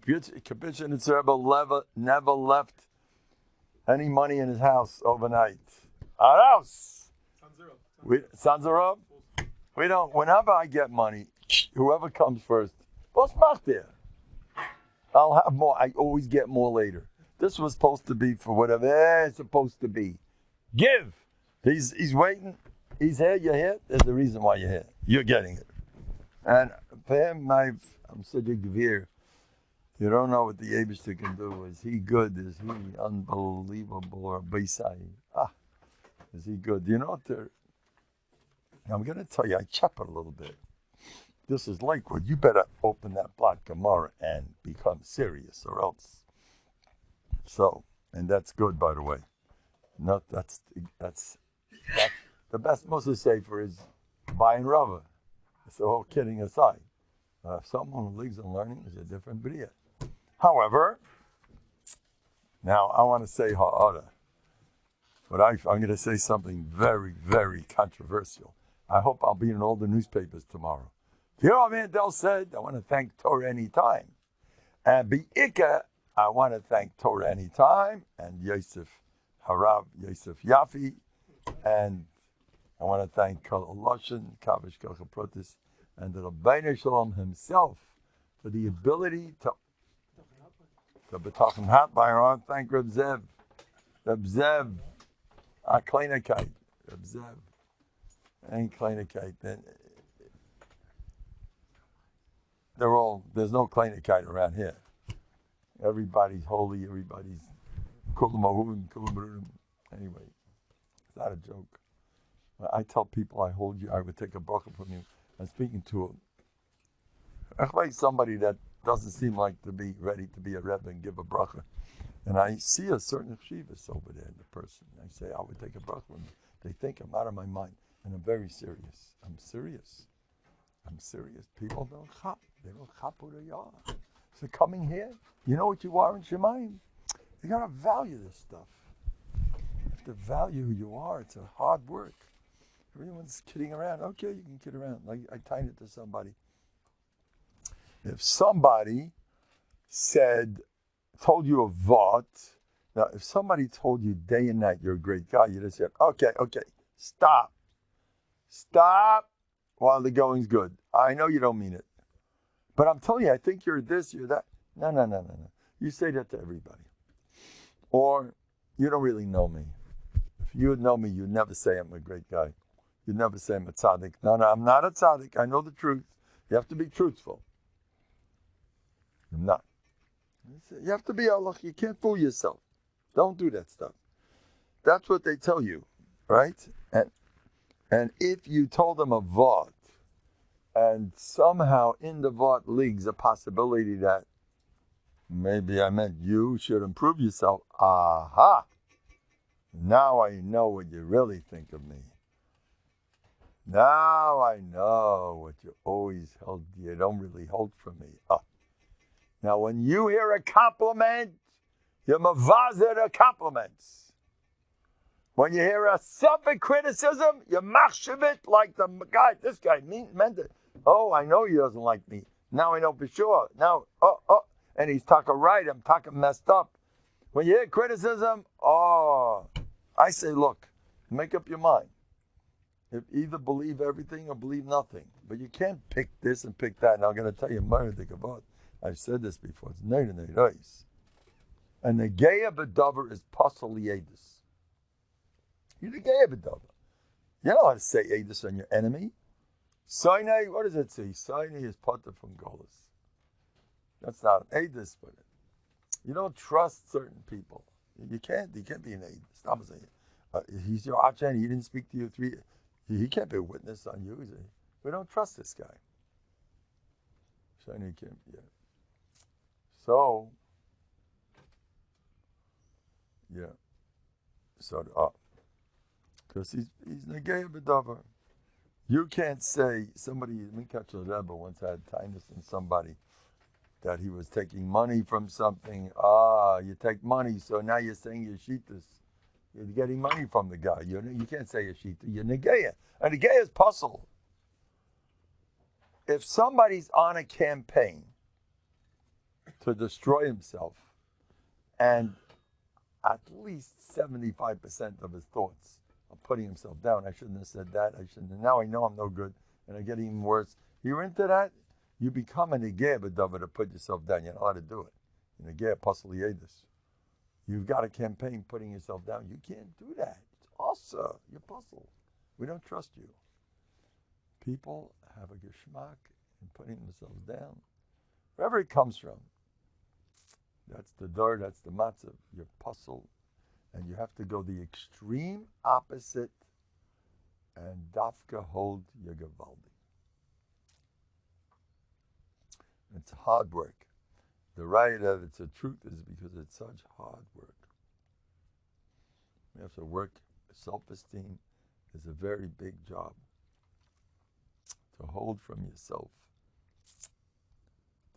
Kapitchinitz Rebbe never left any money in his house overnight. Our house. Sons are up. We don't. Whenever I get money, whoever comes first, what's back there? I'll have more. I always get more later. This was supposed to be for whatever it's supposed to be. Give. He's waiting. He's here. You're here. There's a reason why you're here. You're getting it. And for him, I'm such a gevir. You don't know what the Eibishter can do. Is he good? Is he unbelievable? Or Beisai? Is he good? You know what there? I'm going to tell you, I chop it a little bit. This is Lakewood. You better open that block Gemara and become serious, or else. So, and that's good, by the way. Not that's the best Moses Sefer is buying rubber. So, all kidding aside, someone who lives in learning is a different bria. However, now I want to say ha'ara, but I'm going to say something very, very controversial. I hope I'll be in all the newspapers tomorrow. Mendel said, I want to thank Torah anytime. And Be'ika, I want to thank Torah anytime, and Yosef Harav, Yosef Yafi, and I want to thank Kol Loshen, Kavish Kocha Protis, and the Rabbeinu Shalom himself for the ability to Bטחון hat by our own. Thank Reb Zev, a Kleinigkeit, Reb Zev, and Kleinigkeit. They're all, there's no Kleinigkeit around here. Everybody's holy, everybody's Kulam Ahuvim, Kulam Barudim. Anyway, it's not a joke. I tell people I hold you, I would take a bracha from you. I'm speaking to somebody that doesn't seem like to be ready to be a Rebbe and give a bracha. And I see a certain chivas over there in the person. I say, I would take a bracha from you. They think I'm out of my mind. And I'm very serious. I'm serious. People don't chap. They don't chap who they are. So coming here, you know what you are in Shemayim? You got to value this stuff. You have to value who you are. It's a hard work. Everyone's kidding around. Okay, you can kid around. Like I tied it to somebody. If somebody told you a vot, now if somebody told you day and night you're a great guy, you just said, okay, stop while the going's good. I know you don't mean it. But I'm telling you, I think you're this, you're that. No. You say that to everybody. Or, you don't really know me. If you would know me, you'd never say I'm a great guy. You'd never say I'm a tzaddik. No, I'm not a tzaddik. I know the truth. You have to be truthful. I'm not. You have to be Allah. You can't fool yourself. Don't do that stuff. That's what they tell you, right? And if you told them a vot, and somehow in the vot leagues a possibility that maybe I meant you should improve yourself. Aha! Now I know what you really think of me. Now I know what you always held. You don't really hold from me. Now when you hear a compliment, you're mavazer the compliments. When you hear a self-criticism, you machshav it like the guy, this guy, Mendel. Oh, I know he doesn't like me. Now I know for sure. Now, and he's talking right, I'm talking messed up. When you hear criticism, I say, look, make up your mind. If either believe everything or believe nothing. But you can't pick this and pick that. And I'm going to tell you, I've said this before. It's neis. And the geya b'davar is pasal yedus. You're the geya b'davar. You know how to say yedus on your enemy. Sinai, what does it say? Sinai is potter from Golis. That's not an edus, but you don't trust certain people. You can't be an edus. Stop saying he's your achan. He didn't speak to you 3 years. He can't be a witness on you. We don't trust this guy. Sinai can't. Yeah. So, yeah. So, because he's negay b'davar. You can't say somebody. Mikach Rebbe once had kindness in somebody that he was taking money from something. You take money, so now you're saying yeshitas. You're getting money from the guy. You can't say yeshita. You're negeya. And negeya is puzzle. If somebody's on a campaign to destroy himself, and at least 75% of his thoughts are putting himself down. I shouldn't have said that. I shouldn't have. Now I know I'm no good, and I get even worse. You're into that, you become an Negeh B'Dava to put yourself down. You know how to do it. Negeh Apostle Yedis. You've got a campaign putting yourself down. You can't do that. It's also your puzzle. We don't trust you. People have a geschmack in putting themselves down. Wherever it comes from. That's the door, that's the matzah, your puzzle. And you have to go the extreme opposite and dafka hold your gevaldi. It's hard work. The right that it's a truth is because it's such hard work. You have to work. Self-esteem is a very big job to hold from yourself.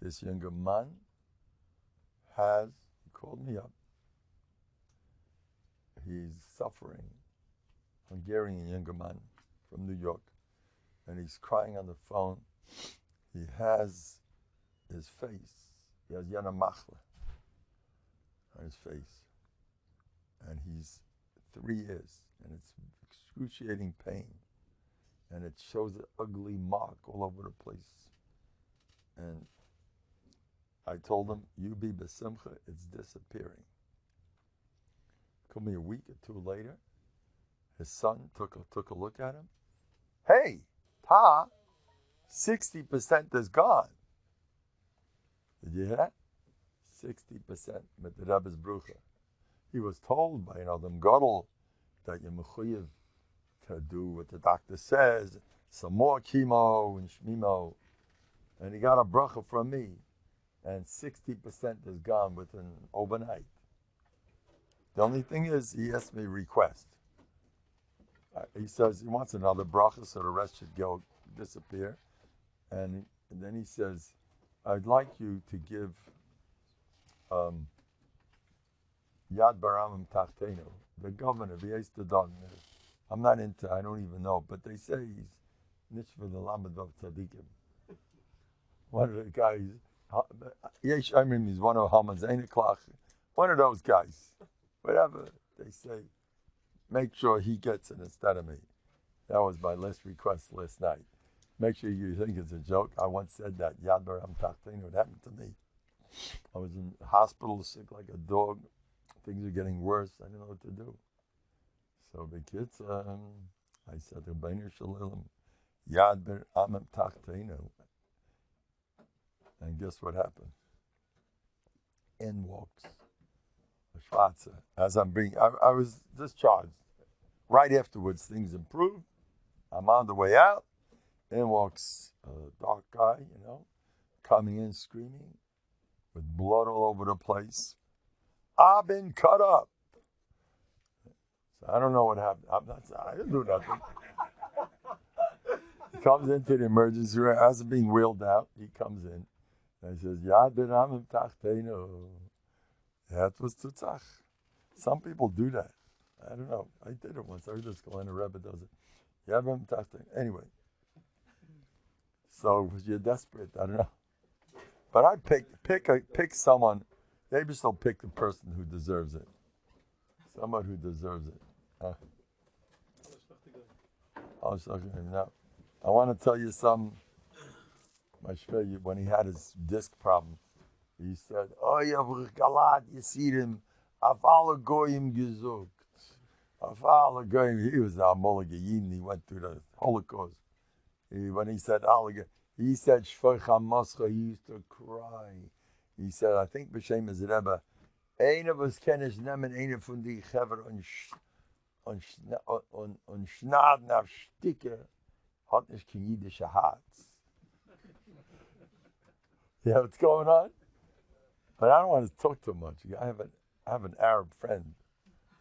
This younger man he called me up. He's suffering, Hungarian younger man from New York, and he's crying on the phone. He has his face. He has Yana Machle on his face. And he's 3 years, and it's excruciating pain. And it shows an ugly mark all over the place. And I told him, you be besimcha, it's disappearing. Called me a week or 2 later. His son took a look at him. Hey, Ta, 60% is gone. Did you hear that? 60% with the Rebbe's brucha. He was told by them gadol that you're mechuyev to do what the doctor says, some more chemo and shmimo, and he got a bracha from me, and 60% is gone within overnight. The only thing is, he asked me a request. He says he wants another bracha so the rest should disappear, and then he says, I'd like you to give Yad Baramim Tachtenu, the governor, I'm not into, I don't even know, but they say he's Nishva the Lamed of Tzadikim. One of the guys, he's one of Hamazeniklach, one of those guys. Whatever they say, make sure he gets it instead of me. That was my last request last night. Make sure you think it's a joke. I once said that, Yad Baram Tachtenu, it happened to me. I was in the hospital, sick like a dog. Things are getting worse. I didn't know what to do. So the kids, I said, Rabbeinu Shalom, Yad Baram Tachtenu. And guess what happened? In walks a Schwarzer. As I was discharged. Right afterwards, things improved. I'm on the way out. In walks a dark guy, coming in screaming with blood all over the place. I've been cut up. So I don't know what happened. I didn't do nothing. He comes into the emergency room, as I'm being wheeled out, he comes in and he says, Yad Baramim Tachtenu. That was Tutzach. Some people do that. I don't know. I did it once. I heard this Kalina Rebbe does it. Yad Baramim Tachtenu. Anyway. So you're desperate, I don't know. But I pick someone, maybe still pick the person who deserves it. Someone who deserves it. Now, I want to tell you something. When he had his disc problem, he said, Oh, Galat, you see him, Afal Goyim gesucht. Afal Goyim, he was a Molagiyin, he went through the Holocaust. When he said Shfoich HaMoscha, he used to cry. He said, I think B'Shem is Rebbe, Ein of us kenish nemen eine von die Chever und schnaden auf Sticke, hat nicht kein jüdischer Herz. You know what's going on? But I don't want to talk too much. I have an Arab friend.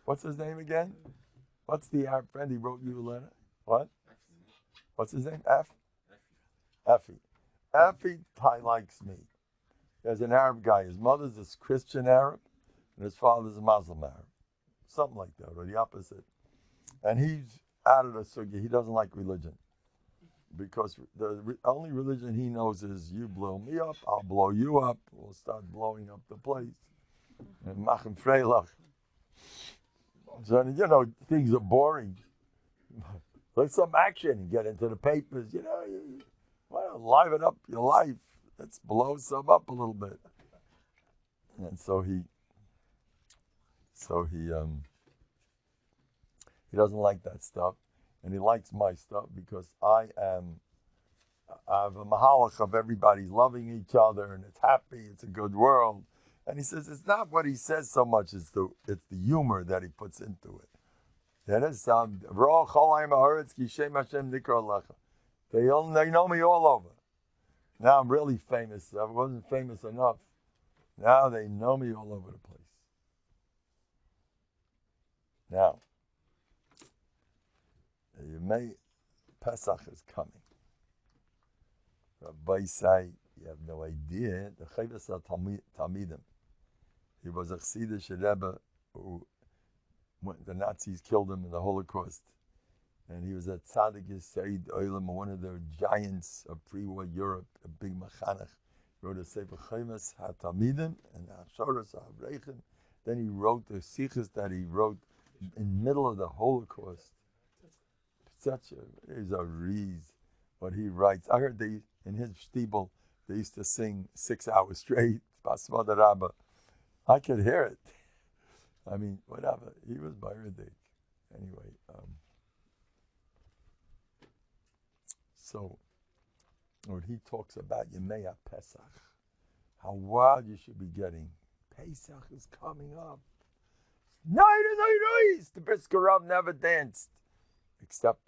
What's his name again? What's the Arab friend? He wrote you a letter. What? What's his name? Effie. Effie likes me. There's an Arab guy. His mother's this Christian Arab, and his father's a Muslim Arab. Something like that, or the opposite. And he's out of the sugya. He doesn't like religion. because the only religion he knows is you blow me up, I'll blow you up, we'll start blowing up the place. And machen freilach. So, you know, things are boring. Let's some action, get into the papers, you know, want to liven up your life. Let's blow some up a little bit. And so he doesn't like that stuff. And he likes my stuff because I have a mahalach of everybody loving each other and it's happy, it's a good world. And he says it's not what he says so much, it's the humor that he puts into it. That is they know me all over. Now I'm really famous. I wasn't famous enough. Now they know me all over the place. Now, Pesach is coming. Rabbi say, you have no idea. The Chavas Talmidim. He was a Chassidish Rebbe who, when the Nazis killed him in the Holocaust, and he was a tzaddik Yisrael Olam, one of the giants of pre-war Europe, a big machanech. Wrote a Sefer Chavas HaTalmidim and Asharas HaAvreichim. Then he wrote the sichos that he wrote in the middle of the Holocaust. He's a rees what he writes. I heard in his shtibel they used to sing 6 hours straight. Basmada Rabba. I could hear it. I mean, whatever. He was Bayradik. Anyway, so when he talks about Yemei Pesach, how wild you should be getting. Pesach is coming up. No. The Brisker Rav never danced, except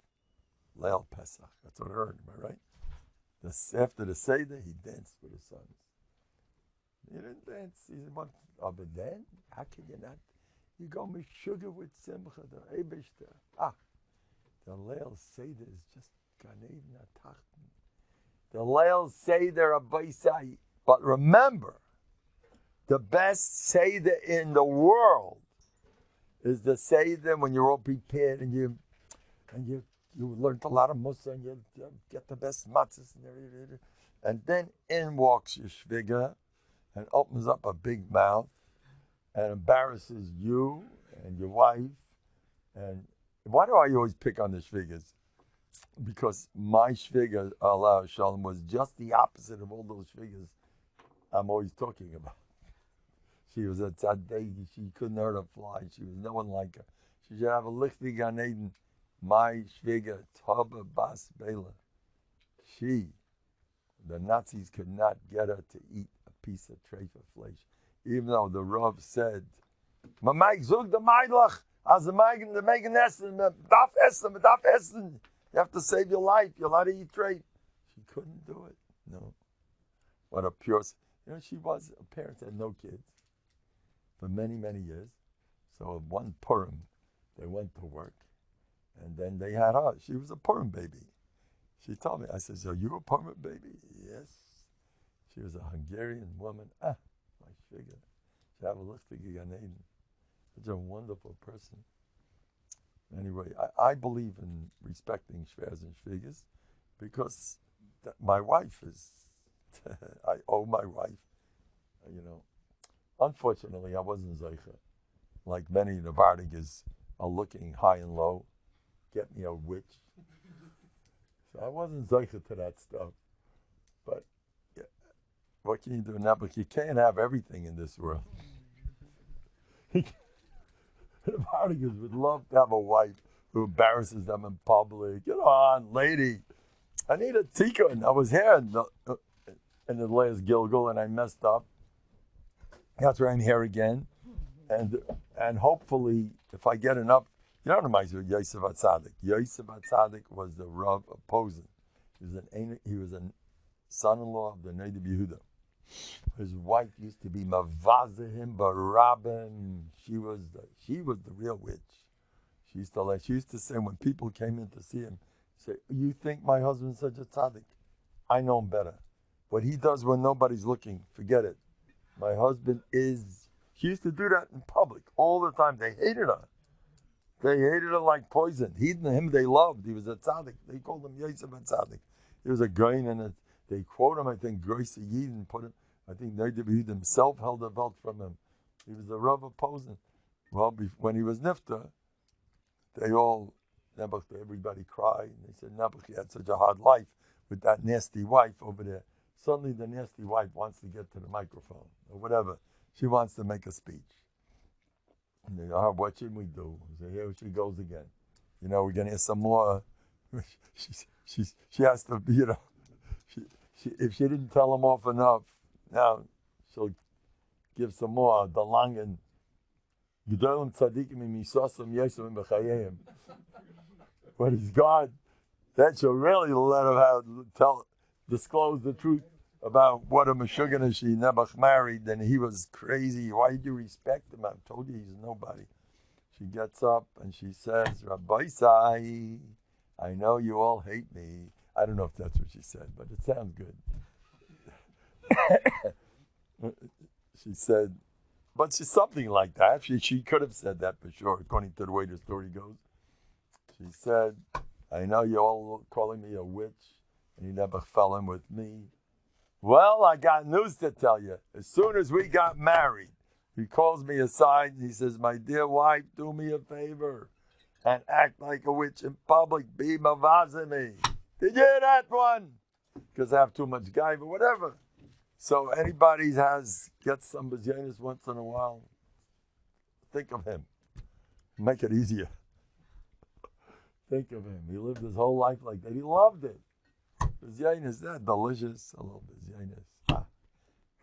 Leil Pesach. That's what I heard. Am I right? After the Seder, he danced with his sons. He didn't dance. He said, "What? But then, how can you not? You go with sugar with Simcha, the Eibishter. The Leil Seder is just Gan Eden Atachten. The Leil Seder Abaisai. But remember, the best Seder in the world is the Seder when you're all prepared and you learned a lot of Musa and you get the best matzahs and then in walks your shviga and opens up a big mouth and embarrasses you and your wife. And why do I always pick on the shvigas? Because my shviga, Allah Shalom, was just the opposite of all those shvigas I'm always talking about. She was a tzaddik. She couldn't hurt a fly. She was no one like her. She should have a lichti Gan Eden. My shviga, Toba Bas Bela. The Nazis could not get her to eat a piece of treifa flesh. Even though the Rav said, Mamai zug the Meidlach, as the Megan Essen, Daf Essen. You have to save your life. You're allowed to eat treif. She couldn't do it. No. What a pure... her parents had no kids for many, many years. So one Purim, they went to work. And then they had her. She was a Purim baby. She told me, I said, "Are you a Purim baby?" Yes. She was a Hungarian woman. My shviga. She had a lichtig Gan Eden. Such a wonderful person. Anyway, I believe in respecting shvers and shvigas because my wife is, I owe my wife, Unfortunately, I wasn't zeicha. Like many Novandigas are looking high and low. Get me a witch. So I wasn't zeicha to that stuff. But yeah, what can you do now? But you can't have everything in this world. Novandigas would love to have a wife who embarrasses them in public. Get on, lady. I need a tikkun. I was here in the last Gilgal and I messed up. That's why I'm here again. And hopefully, if I get enough, you know what Yosef HaTzadik. Yosef HaTzadik was the Rav of Posen. He was a son-in-law of the native Yehuda. His wife used to be Mavazahim Barabim. She was the real witch. She used to say when people came in to see him, say, "You think my husband's such a tzaddik? I know him better. What he does when nobody's looking, forget it. My husband is..." She used to do that in public all the time. They hated her. They hated her like poison. He and him they loved. He was a tzaddik. They called him Yosef HaTzadik. He was a guy, and they quote him, I think, Grace Yidin put him, I think Nogdebi himself held the belt from him. He was the Rav of Posen. Well, when he was Nifta, everybody cried. And they said, Nebuch, he had such a hard life with that nasty wife over there. Suddenly the nasty wife wants to get to the microphone or whatever. She wants to make a speech. And they go, what should we do? So here she goes again. We're going to hear some more. She has to, if she didn't tell him off enough, now she'll give some more. The Langen. What is God? That she'll really let him disclose the truth about what a Meshuggah she Nebuch married, and he was crazy. Why did you respect him? I told you he's nobody. She gets up and she says, Rabbi Sai, I know you all hate me. I don't know if that's what she said, but it sounds good. She said, but she's something like that. She could have said that for sure, according to the way the story goes. She said, I know you're all calling me a witch, and you never fell in with me. Well, I got news to tell you. As soon as we got married, he calls me aside and he says, my dear wife, do me a favor and act like a witch in public. Be mavazimi. Did you hear that one? Because I have too much guy, but whatever. So anybody gets some bezyanis once in a while, think of him. Make it easier. Think of him. He lived his whole life like that. He loved it. Bezyanis, that delicious. I love bezyanis.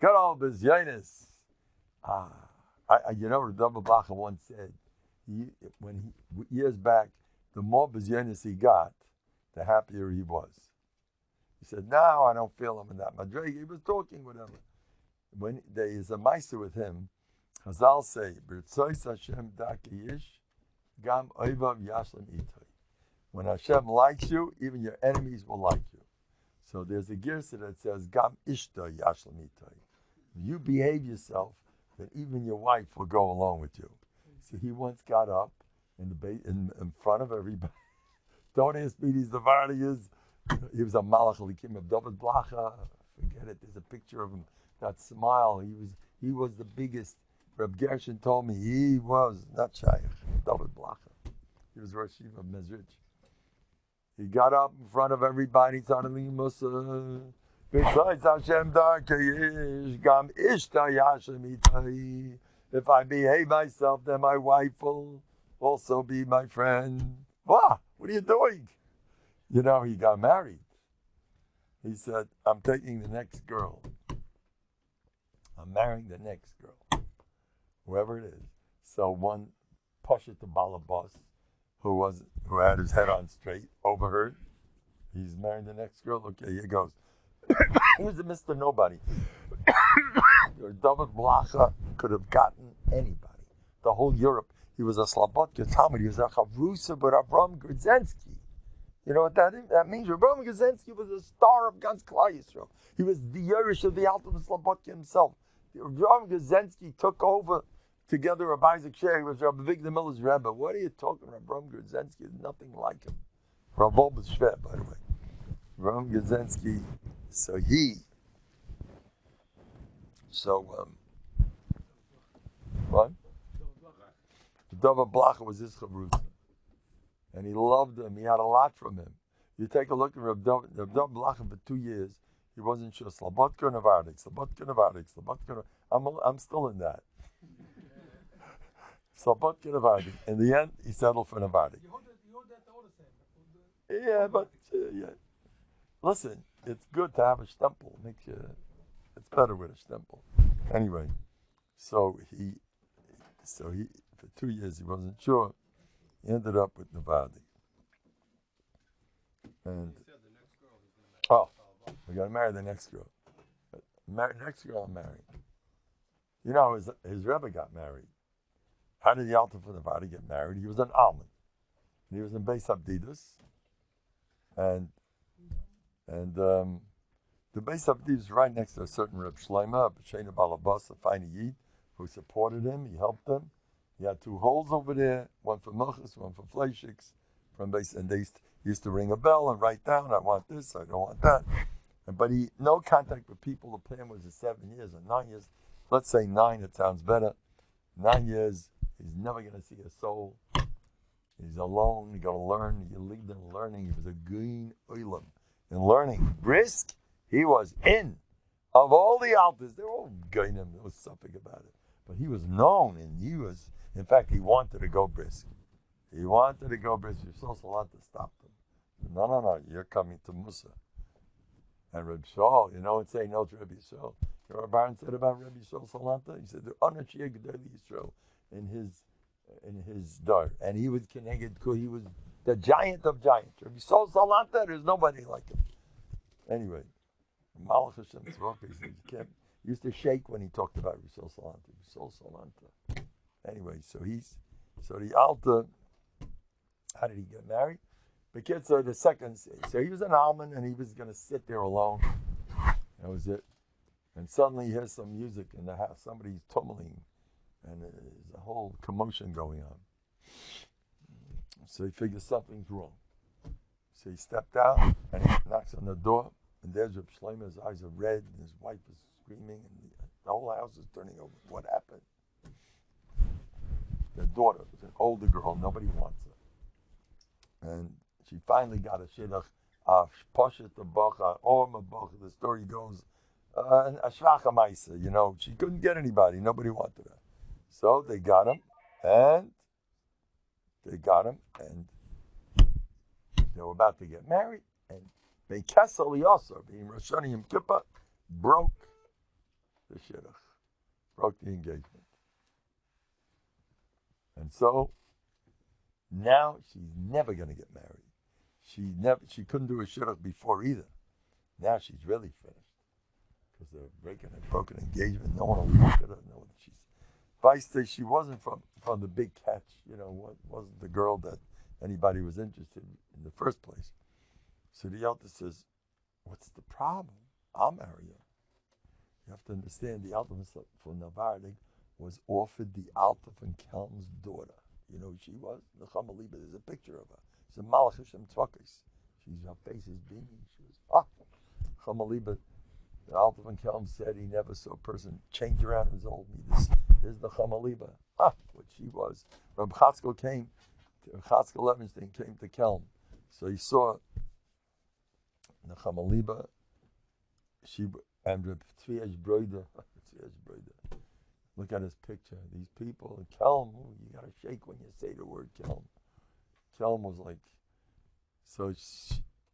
Good old bezyanis. The double Bacha once said, years back, the more bezyanis he got, the happier he was. He said, now I don't feel him in that madrega. He was talking, whatever. When there is a meister with him, Chazal say, B'ritzois Hashem dakiyish, gam oivav yashlim itay. When Hashem likes you, even your enemies will like you. So there's a girsa that says, gam ishta yashlim itay. If you behave yourself, then even your wife will go along with you. So he once got up in front of everybody. Don't ask me these Variyas. He was a Malach Likim of David Blacha. Forget it. There's a picture of him. That smile. He was the biggest. Reb Gershon told me he was not Shaykh. David Blacha. He was Rosh Yeshiva of Mezrich. He got up in front of everybody. Suddenly, Musa. Besides Hashem Darkayish, Gam Ishta Yashem Itai. If I behave myself, then my wife will also be my friend. What are you doing? He got married. He said, I'm taking the next girl. I'm marrying the next girl. Whoever it is. So one Pasha to Balabas, who had his head on straight, overheard. He's marrying the next girl. Okay, here goes. He was a Mr. Nobody. David Blacha could have gotten anybody. The whole Europe. He was a Slobodka Talmud. He was a Chavrusa, but Avram Grudzinski. You know what that is? That means Avram Grudzinski was a star of Gans Klal Yisrael. He was the Yerush of the ultimate Slobodka himself. Avram Grudzinski took over together with Isaac Sher. He was Rabbi Victor Miller's Rebbe. What are you talking about? Avram Grudzinski is nothing like him. Rabbi Shver, by the way. Avram Grudzinski. What? David Blacha was his chavrusa. And he loved him. He had a lot from him. You take a look at Reb David Blacha for 2 years. He wasn't sure. Slobodka Novandik. I'm still in that. Slobodka Novandik. In the end, he settled for Novandik. You hold that all the same. Yeah, but listen, it's good to have a stempel. It's better with a stempel. Anyway, so he for 2 years he wasn't sure. He ended up with Nevada. And we got to marry the next girl. Next girl I'm marrying. His Rebbe got married. How did the Alta for Nevada get married? He was an almond. He was in Beis Abdidus. And the Beis Abdidus is right next to a certain Reb Shlomo, B'Sheina Balabas, a fine Yid, who supported him. He helped him. He had 2 holes over there, one for Mochus, one for Fleishiks, from base, and He used to ring a bell and write down, I want this, I don't want that. But no contact with people. The plan was 7 years or 9 years. Let's say 9, it sounds better. 9 years, he's never going to see a soul. He's alone. He's going to learn. You lead in learning. He was a green oilam in learning. Brisk, he was in. Of all the altars, they were all going him. There was something about it. But he was known, and in fact, he wanted to go brisk. He wanted to go brisk. Yisrael Salanta stopped him. No, you're coming to Musa. And Reb Shaul, it's saying no to Rabbi Yisrael. You know what Baron said about Rabbi Yisrael Salanta? He said, the Anashia Gedali Yisrael in his dar. And he was connected, he was the giant of giants. Rabbi Yisrael Salanta, there's nobody like him. Anyway, Malach Hashem Tzvach, he used to shake when he talked about Rabbi Yisrael Salanta. Rabbi Yisrael Salanta. Anyway, so the Alta, how did he get married? The kids are the second. So he was an almond and he was going to sit there alone. That was it. And suddenly he hears some music in the house. Somebody's tumbling and there's a whole commotion going on. So he figures something's wrong. So he stepped out and he knocks on the door. And there's Reb Shlomo. His eyes are red and his wife is screaming and the whole house is turning over. What happened? Their daughter was an older girl. Nobody wants her. And she finally got a shidduch of Poshet the Bacha, Orma Bacha. The story goes, a Shvacha Maisa, she couldn't get anybody. Nobody wanted her. So they got him, and they were about to get married, and Bekesel Yosser, being Rosh Hashanah Yom Kippur, broke the shidduch, broke the engagement. And so, now she's never going to get married. She couldn't do a shidduch before either. Now she's really finished because they're breaking a broken engagement. No one will look at her. No one. She wasn't from the big catch. Wasn't the girl that anybody was interested in the first place. So the Alta says, "What's the problem? I'll marry her." You have to understand the Alta from Novandig was offered the Alta from Kelm's daughter. You know who she was? The Chamaliba. There's a picture of her. She's a Malach Hashem Tzvakis. Her face is beaming. She was, Chamaliba. The Alta von Kelm said he never saw a person change around his old me. This is the Chamaliba. What she was. Reb Chatzkel Levenstein came to Kelm. So he saw the Chamaliba. And Reb Tzviyash Broida. Look at his picture. These people in Kelm, you got to shake when you say the word Kelm. Kelm was like, so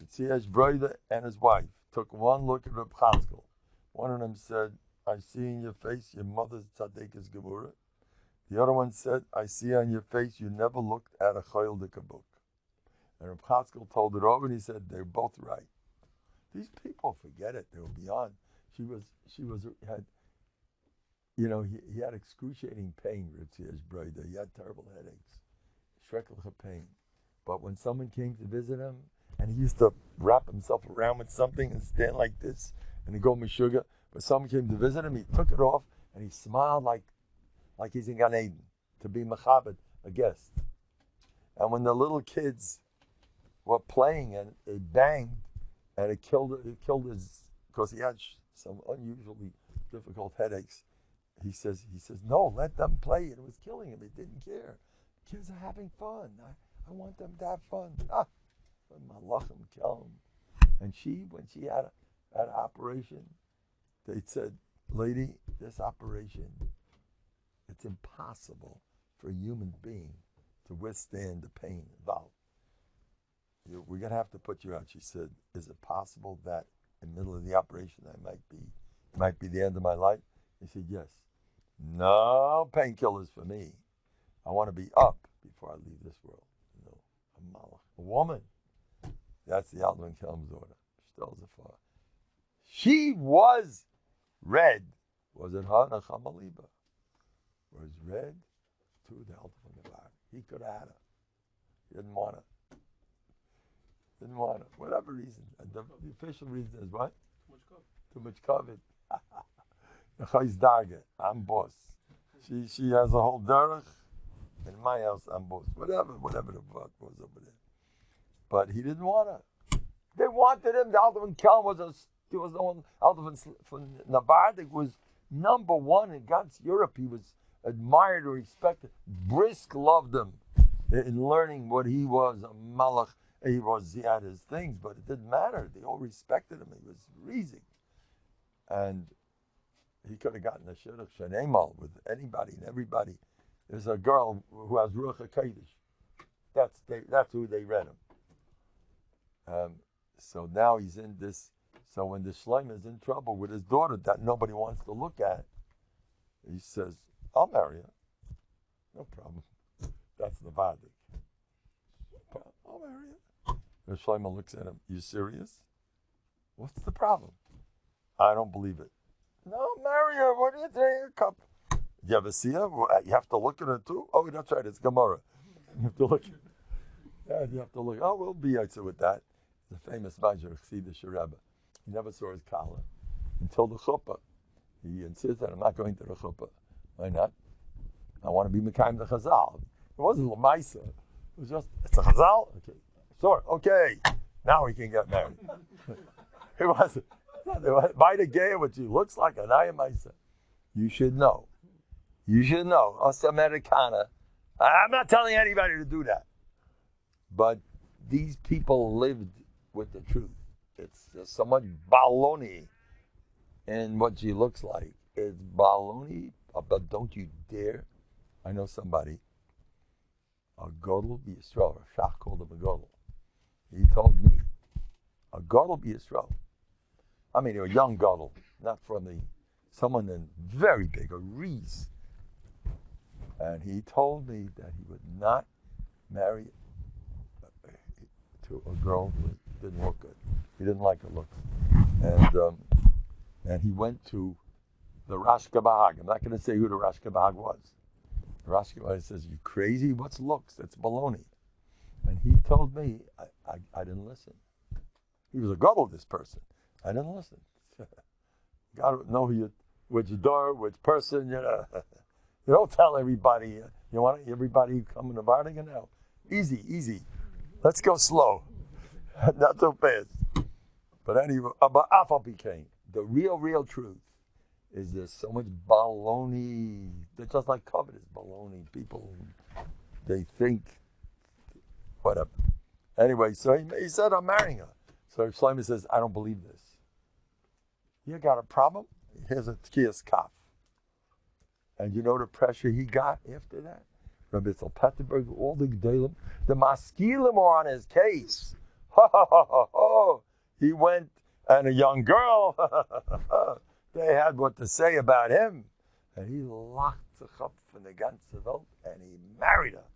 Tzviyash Broida and his wife took one look at Reb Chatzkel. One of them said, I see in your face your mother's tzaddikas gemura. The other one said, I see on your face you never looked at a chayildika book. And Reb Chatzkel told it over and he said, they're both right. These people forget it. They were beyond. He had excruciating pain, Ritziya's brother. He had terrible headaches, shreckliche pain. But when someone came to visit him, and he used to wrap himself around with something and stand like this, and he'd go sugar. But someone came to visit him, he took it off, and he smiled like he's in Gan Eden, to be Mechabed, a guest. And when the little kids were playing, and it banged, and it killed his, because he had some unusually difficult headaches. He says, no, let them play. It was killing him. He didn't care. Kids are having fun. I want them to have fun. Malachim Kelm. And when she had an operation, they said, lady, this operation, it's impossible for a human being to withstand the pain involved. We're going to have to put you out. She said, is it possible that in the middle of the operation it might be the end of my life? He said, yes. No painkillers for me. I want to be up before I leave this world. A woman. That's the Alta von Kelm's daughter. She was red. Was it her? Chamaliba was red to the Alta von Kelm. He could have had her. He didn't want her. Whatever reason. And the official reason is what? Too much COVID. I'm boss. She has a whole derech. In my house, I'm boss. Whatever the fuck was over there. But he didn't want to. They wanted him. The Alderman Kelm was the one. Alderman from Novandig was number one in God's Europe. He was admired or respected. Brisk loved him in learning what he was, a malach. He had his things, but it didn't matter. They all respected him. He was reason. And he could have gotten a shidduch shenemal with anybody and everybody. There's a girl who has Ruach HaKodesh. That's who they read him. So now he's in this. So when the Shlomo is in trouble with his daughter that nobody wants to look at, he says, I'll marry her. No problem. That's the Vadik. I'll marry her. The Shlomo looks at him. You serious? What's the problem? I don't believe it. No, marry her. What are you doing? You ever see her? You have to look at her too? Oh, that's right. It's Gemara. You have to look. Yeah, you have to look. Oh, we'll be answer with that. The famous Major Chsidish Rebbe. He never saw his collar until the chuppah. He insisted, I'm not going to the chuppah. Why not? I want to be Mekayim the Chazal. It wasn't Lamaisa. It was just, it's a Chazal? Okay. Sure. Okay. Now we can get married. It wasn't. By the gay, which he looks like an Ayamaisa. You should know. You should know. Us Americana. I'm not telling anybody to do that. But these people lived with the truth. It's just so much baloney in what she looks like. It's baloney, but don't you dare. I know somebody, a Godel be Yisrael, Shach called him a Godel. He told me, a Godel be Yisrael. I mean, a young Godel, not from someone very big, a Reese. And he told me that he would not marry to a girl who didn't look good. He didn't like her looks. And he went to the Rosh Kabahag. I'm not going to say who the Rosh Kabahag was. The Rosh Kabahag says, you crazy? What's looks? That's baloney. And he told me, I didn't listen. He was a godel, this person. I didn't listen. God know which door, which person, you know. You don't tell everybody. You want everybody coming to Vardigan now. Easy. Let's go slow. Not so fast. But anyway, Afal became the real truth is there's so much baloney. They're just like covetous baloney. People, they think, whatever. Anyway, so he said, I'm marrying her. So Shlomo says, I don't believe this. You got a problem? Here's a tkiyas kaf. And you know the pressure he got after that? Rabbi Petterberg, all the Gedalim, the Maskilim are on his case. He went, and a young girl, they had what to say about him. And he locked the up from the ganze Welt, and he married her.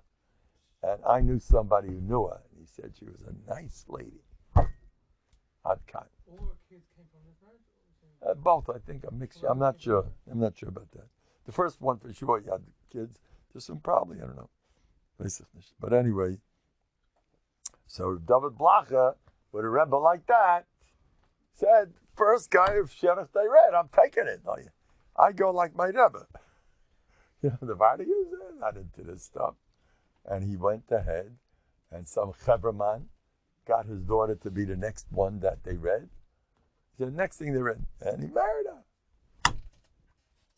And I knew somebody who knew her, and he said she was a nice lady. All kids came from this marriage? Both, I think, a mixture. I'm not sure about that. The first one for sure, you had kids. There's some probably, I don't know. But anyway, so David Blacha, with a Rebbe like that, said, first guy of Sheriff they read, I'm taking it. I go like my Rebbe. You know, the Vardy is not into this stuff. And he went ahead, and some Chevraman got his daughter to be the next one that they read. The next thing they read, and he married her.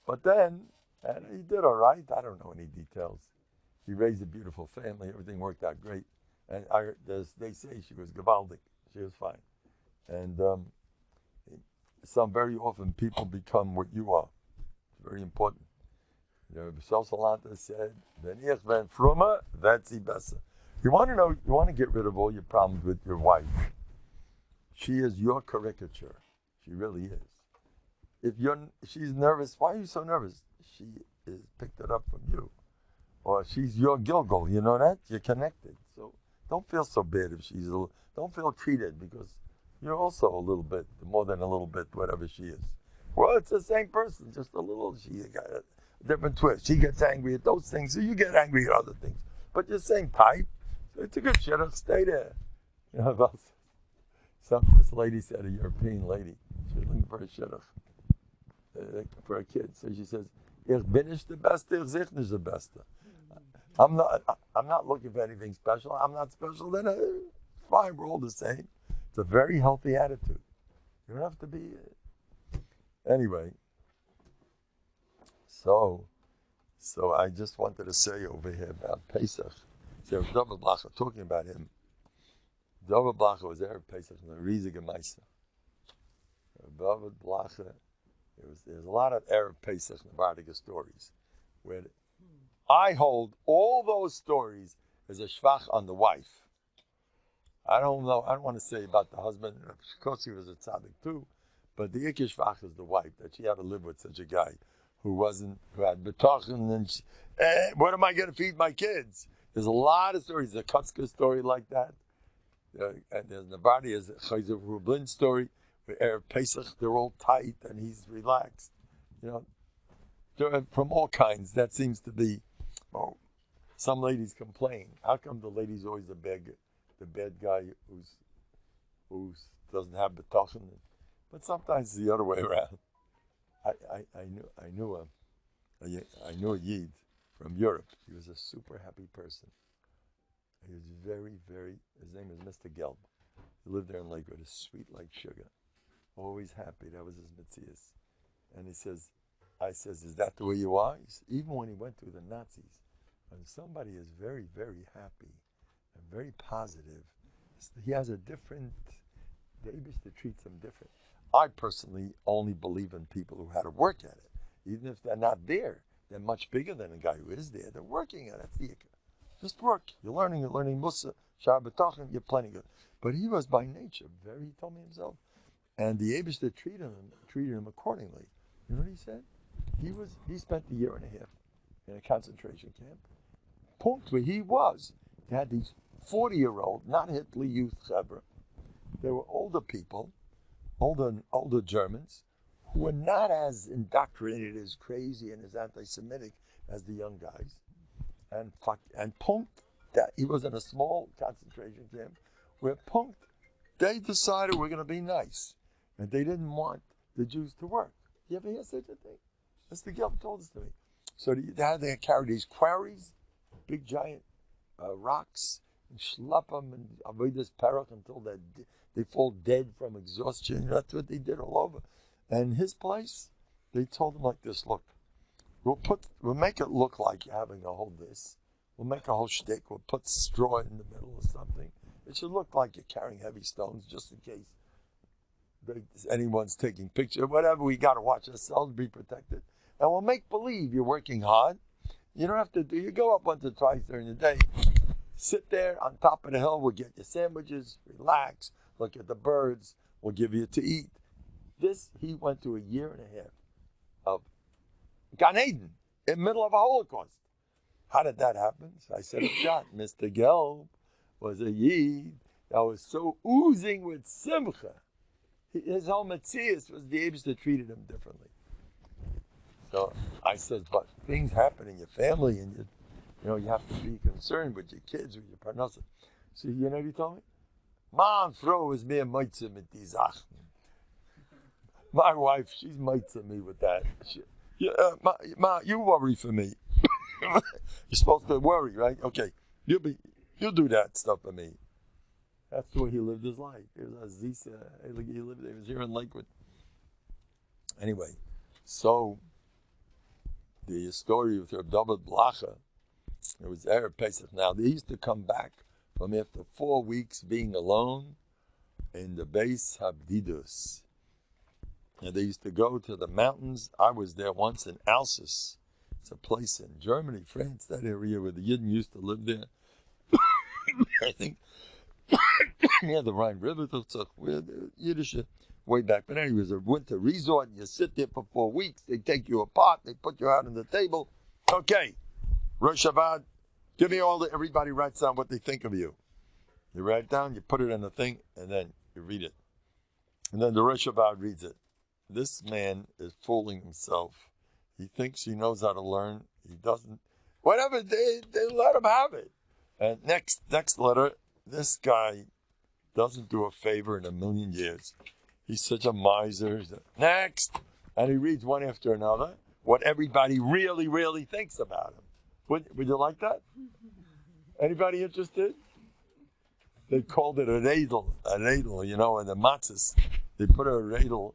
But then, and he did all right. I don't know any details. He raised a beautiful family. Everything worked out great. And they say she was Gavaldik. She was fine. And some very often people become what you are. It's very important. The Salsalanta said, "Wenn ich ben frumma, that's the best." You want to get rid of all your problems with your wife. She is your caricature. She really is. She's nervous, why are you so nervous? She is picked it up from you. Or she's your Gilgal, you know that? You're connected. So don't feel so bad if don't feel treated because you're also a little bit, more than a little bit, whatever she is. Well, it's the same person, just a little, she got a different twist. She gets angry at those things, so you get angry at other things. But you're same type. So it's a good shidduch, stay there. You know, this lady said, a European lady, she was looking for a shidduch for a kid. So she says, Ich bin nicht der Beste, ich sehe nicht der Beste. I'm not looking for anything special. I'm not special than fine, we're all the same. It's a very healthy attitude. You don't have to be... Anyway, so I just wanted to say over here about Pesach. So David Blacha, talking about him. David Blacha was there at Pesach in the Riesige Meister. David Blacha, there's a lot of Erev Pesach Novandige stories where I hold all those stories as a shvach on the wife. I don't know, I don't want to say about the husband, of course he was a tzaddik too, but the Ikar shvach is the wife, that she had to live with such a guy who had bטחון, and what am I going to feed my kids? There's a lot of stories. There's a Kutzka story like that. And there's Navadi, a Chayzer Rublin story, where Erev Pesach, they're all tight and he's relaxed. From all kinds. That seems to be, some ladies complain. How come the lady's always the bad guy who doesn't have bטחון? But sometimes it's the other way around. I knew a Yid from Europe. He was a super happy person. He was very, very, his name is Mr. Gelb. He lived there in Lakewood, sweet like sugar. Always happy, that was his mitzias. And I says, is that the way you are? Even when he went through the Nazis, when somebody is very, very happy and very positive, he has a different, the Eibishter treats him different. I personally only believe in people who had to work at it. Even if they're not there, they're much bigger than a guy who is there. They're working at it. That's the Ikar. Just work. You're learning Musa, bטחון, you're plenty good. But he was by nature he told me himself. And the Eibishter treated him accordingly. You know what he said? He spent a year and a half in a concentration camp. Punkt where he was. They had these 40-year-old, not Hitler youth chevra. They were older people, older Germans, who were not as indoctrinated, as crazy and as anti-Semitic as the young guys. And Punkt, that he was in a small concentration camp, where Punkt, they decided we're going to be nice. And they didn't want the Jews to work. You ever hear such a thing? Mr. Gelb told us to me. So they carry these quarries, big giant rocks, and schlep them and avodas perach until they fall dead from exhaustion. That's what they did all over. And his place, they told him like this, look, we'll make it look like you're having a whole this. We'll make a whole shtick. We'll put straw in the middle or something. It should look like you're carrying heavy stones just in case anyone's taking pictures. Whatever, we got to watch ourselves, be protected. And we'll make believe you're working hard. You don't have to you go up once or twice during the day. Sit there on top of the hill. We'll get you sandwiches. Relax. Look at the birds. We'll give you to eat. He went through a year and a half of Gan Eden in the middle of a Holocaust. How did that happen? So I said, Mr. Gelb was a Yid that was so oozing with simcha. His whole metzias was the Eibishter that treated him differently. So I said, but things happen in your family, and you have to be concerned with your kids, with your parnasa. So you know what he told me? Man Frau is mehr Meitze mit die Sachen. My wife, she's Meitze me with that. You worry for me. You're supposed to worry, right? Okay, you'll do that stuff for me. That's the way he lived his life. He was he was here in Lakewood. Anyway, so the story with Reb David Blacha, it was Erev Pesach. Now they used to come back from after 4 weeks being alone in the base Habdidus. And they used to go to the mountains. I was there once in Alsace. It's a place in Germany, France, that area where the Yidden used to live there. I think near the Rhine River, where the Yiddish way back. But anyway, it was a winter resort. You sit there for 4 weeks. They take you apart. They put you out on the table. Okay, Rosh Hashanah, give me everybody writes down what they think of you. You write it down, you put it in a thing, and then you read it. And then the Rosh Hashanah reads it. This man is fooling himself. He thinks he knows how to learn. He doesn't. Whatever, they let him have it. And next letter, this guy doesn't do a favor in a million years. He's such a miser. Next. And he reads one after another what everybody really, really thinks about him. Would you like that? Anybody interested? They called it a radel, you know, in the matzahs. They put a radel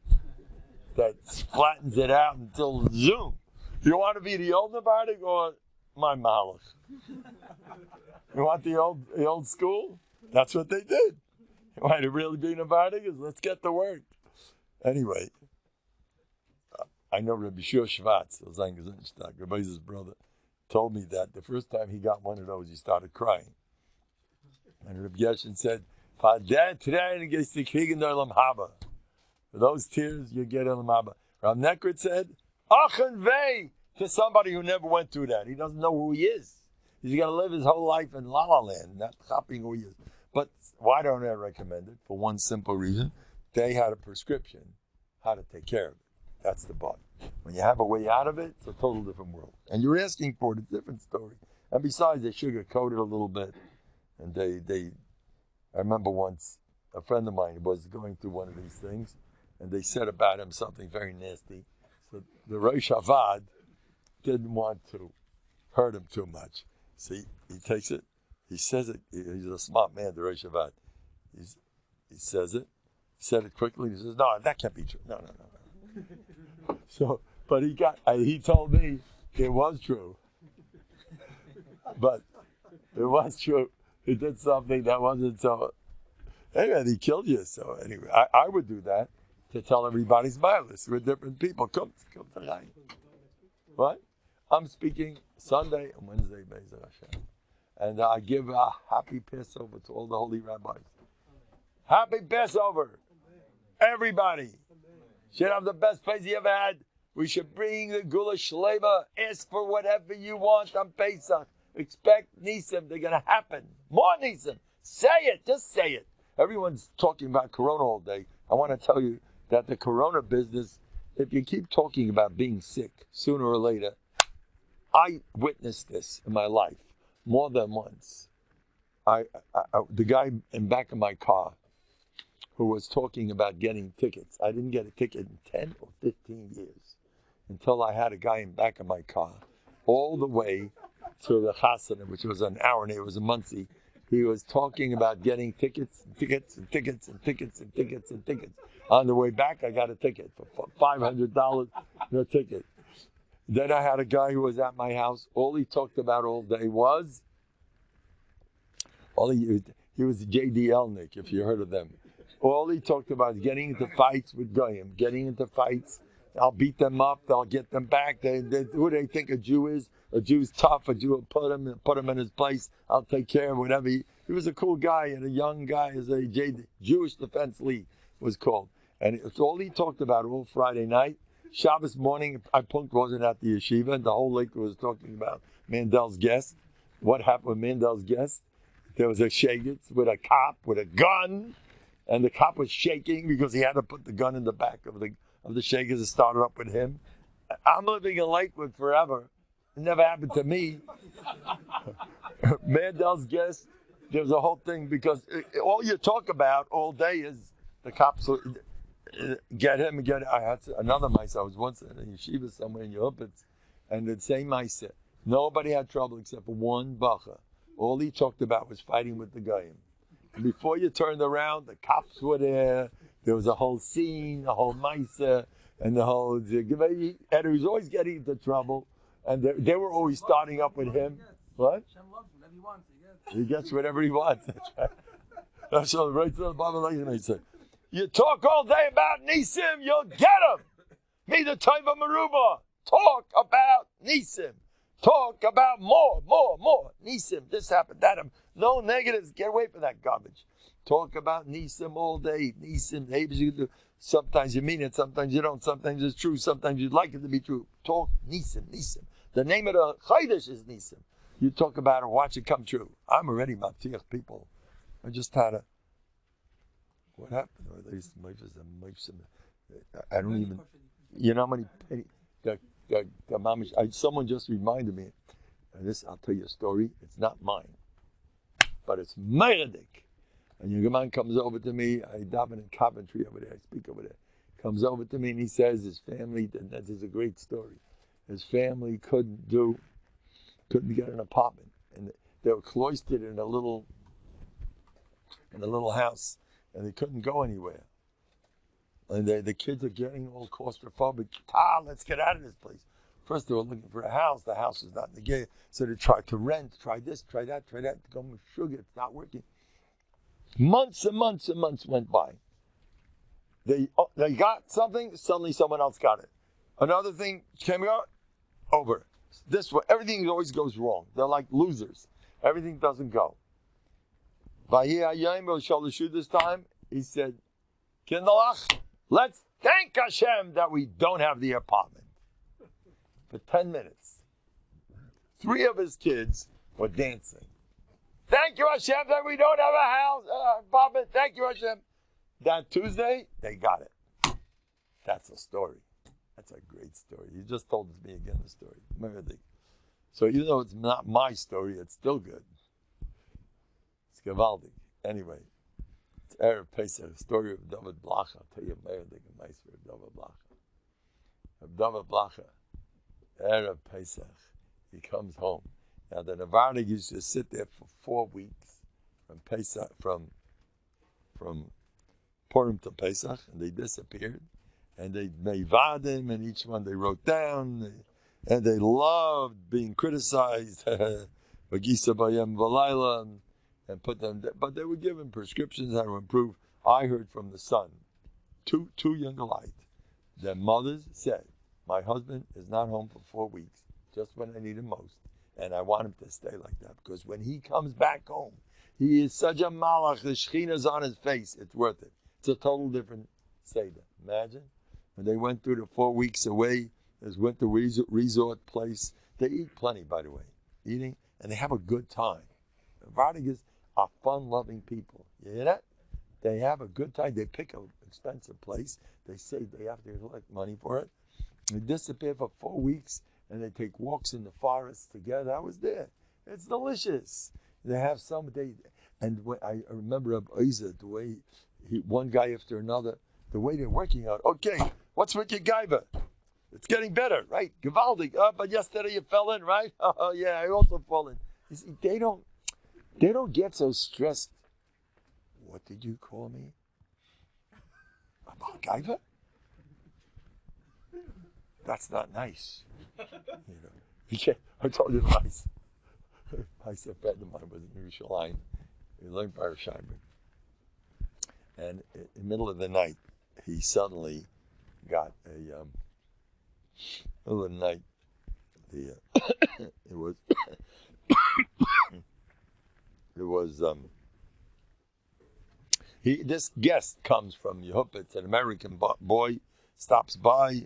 that flattens it out until zoom. You want to be the old Nobhardok or my Malach? You want the old school? That's what they did. You want to really be Nobhardok? Let's get to work. Anyway, I know Rabbi Schwartz, Rabbi's brother, told me that the first time he got one of those, he started crying. And Rabbi Yeshin said, for those tears, you get Elam Haba. Rav Nekrit said, Achen vei, to somebody who never went through that. He doesn't know who he is. He's going to live his whole life in La La Land, not copying who he is. But why don't I recommend it? For one simple reason. They had a prescription how to take care of it. That's the bottom. When you have a way out of it, it's a total different world. And you're asking for it, it's a different story. And besides, they sugarcoat it a little bit. And I remember once, a friend of mine was going through one of these things, and they said about him something very nasty. So the Rosh Havad didn't want to hurt him too much. So he takes it, he says it, he's a smart man, the Rosh Havad. He says it, he said it quickly, he says, no, that can't be true. No. So, but he told me it was true. But it was true. He did something that wasn't so. Anyway, he killed you. So anyway, I would do that to tell everybody's mindless. We're different people. Come to Rai. What? I'm speaking Sunday and Wednesday, Be'ezrat Hashem. And I give a happy Passover to all the holy rabbis. Happy Passover. Everybody should have the best place you ever had. We should bring the Gula Shlema. Ask for whatever you want on Pesach. Expect Nisim. They're going to happen. More Nisim. Say it. Just say it. Everyone's talking about Corona all day. I want to tell you that the Corona business, if you keep talking about being sick, sooner or later, I witnessed this in my life more than once. The guy in back of my car who was talking about getting tickets. I didn't get a ticket in 10 or 15 years until I had a guy in back of my car all the way to the Chasana, which was an hour and it was a Muncie. He was talking about getting tickets. On the way back, I got a ticket for $500, no ticket. Then I had a guy who was at my house. All he talked about all day was, he was J.D. Elnick, if you heard of them. All he talked about is getting into fights with Goyim, getting into fights. I'll beat them up. I'll get them back. Who they think a Jew is? A Jew's tough. A Jew will put him in his place. I'll take care of whatever. He was a cool guy and a young guy. As a Jewish Defense League was called. And it's all he talked about all Friday night. Shabbos morning, I wasn't at the yeshiva, and the whole lake was talking about Mandel's guest. What happened with Mandel's guest? There was a shagitz with a cop with a gun, and the cop was shaking because he had to put the gun in the back of the shagitz. It started up with him. I'm living in Lakewood forever. It never happened to me. Mandel's guest, there was a whole thing because all you talk about all day is the cops. Get him and get. I had another mice. I was once in a yeshiva somewhere in Yehupitz, and the same mice. Nobody had trouble except for one bacha. All he talked about was fighting with the goyim. And before you turned around, the cops were there. There was a whole scene, a whole mice, and the whole. And he was always getting into trouble, and they were always starting up with him. What? He gets whatever he wants. That's what right to the bottom of the said. You talk all day about Nisim, you'll get them. Me the time of Maruba. Talk about Nisim. Talk about more. Nisim, this happened, that happened. No negatives. Get away from that garbage. Talk about Nisim all day. Nisim, sometimes you mean it, sometimes you don't. Sometimes it's true, sometimes you'd like it to be true. Talk Nisim. The name of the Chaydesh is Nisim. You talk about it, watch it come true. I'm already Mabtiach people. I just had a... What happened? I don't even... You know how many penny... someone just reminded me. And this, I'll tell you a story. It's not mine. But it's Meiredik. And your man comes over to me. I daven in Coventry over there. I speak over there. Comes over to me and he says his family... And this is a great story. His family couldn't get an apartment. And they were cloistered in a little in a little house, and they couldn't go anywhere. And the kids are getting all claustrophobic. Let's get out of this place. First they were looking for a house. The house was not in the gate. So they tried to rent, try this, try that. Go with sugar. It's not working. Months and months and months went by. They got something. Suddenly someone else got it. Another thing came out. Over. This way, everything always goes wrong. They're like losers. Everything doesn't go. This time, he said, Kindalach, let's thank Hashem that we don't have the apartment. For 10 minutes. 3 of his kids were dancing. Thank you, Hashem, that we don't have a house, apartment. Thank you, Hashem. That Tuesday, they got it. That's a story. That's a great story. You just told me again the story. So even though it's not my story, it's still good. It's Gavaldik. Anyway, it's Erev Pesach, story of David Blacha. I'll tell you a nice story of David Blacha. Of David Blacha. Erev Pesach, he comes home. Now the Novanig used to sit there for 4 weeks from Pesach, from Purim to Pesach, and they disappeared. And they made him, and each one they wrote down, and they loved being criticized. And put them, but they were given prescriptions how to improve. I heard from the son, two younger light, their mothers said, my husband is not home for 4 weeks, just when I need him most. And I want him to stay like that, because when he comes back home, he is such a malach, the shechina's on his face, it's worth it. It's a total different Seder. Imagine, when they went through the 4 weeks away, they went to resort place. They eat plenty, by the way, eating, and they have a good time. Vardigas are fun-loving people. You hear that? They have a good time. They pick an expensive place. They say they have to collect money for it. They disappear for 4 weeks, and they take walks in the forest together. I was there. It's delicious. They have some day, and I remember Isa, the way one guy after another, the way they're working out. Okay, what's with your gaiva? It's getting better, right? Gavaldik. But yesterday you fell in, right? Oh yeah, I also fell in. You see, they don't get so stressed. What did you call me? About gaiva? That's not nice. I told you nice. I said, a friend of mine was in Yerushalayim. He learned by Shaiber. And in the middle of the night, he suddenly got middle of the night, this guest comes from Yehuda. It's an American boy, stops by,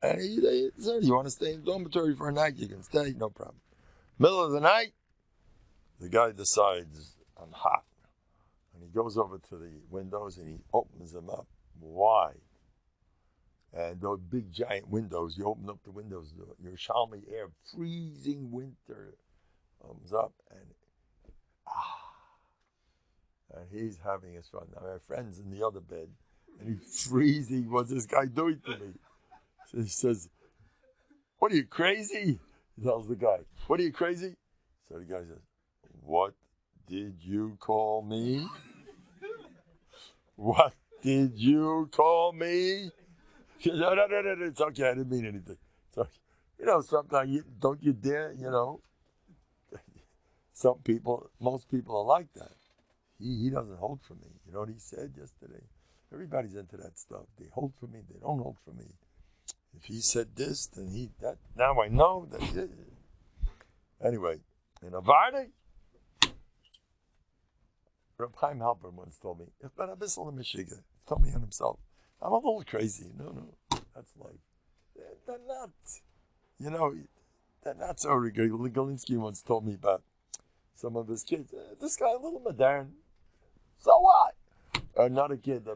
and he said, you want to stay in the dormitory for a night? You can stay, no problem. Middle of the night, the guy decides, I'm hot. And he goes over to the windows and he opens them up wide. And those big giant windows, you open up the windows, your Yerushalmi air, freezing winter comes up, and he's having his fun. Now my friend's in the other bed, and he's freezing. What's this guy doing to me? So he says, what are you, crazy? He tells the guy, what are you, crazy? So the guy says, what did you call me? What did you call me? He says, no, it's okay, I didn't mean anything. So, sometimes don't you dare, some people, most people are like that. He doesn't hold for me. You know what he said yesterday? Everybody's into that stuff. They hold for me, they don't hold for me. If he said this, then that. Now I know that. Anyway, in a Vardy, Reb Chaim Halper once told me, if Ben Abyssal in Michigan, he told me on himself, I'm a little crazy. No, that's life. They're not, they're not so ridiculous. Galinsky once told me about some of his kids. This guy a little modern. So what? Another kid,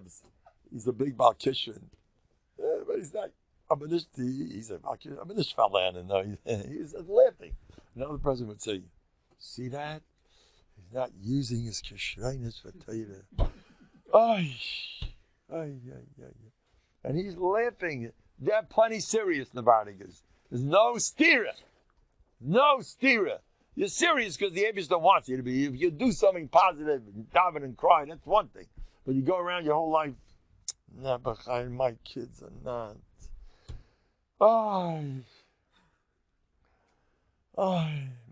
he's a big Balkishan. But he's not, he's a Balkishan fella, and he's laughing. Another person would say, see that? He's not using his kishrainis for Torah. And he's laughing. They're plenty serious, Novanig. There's no stira. No stira. You're serious because the Eibishter wants you to be. If you do something positive, daven and cry, that's one thing. But you go around your whole life, nah, but my kids are not.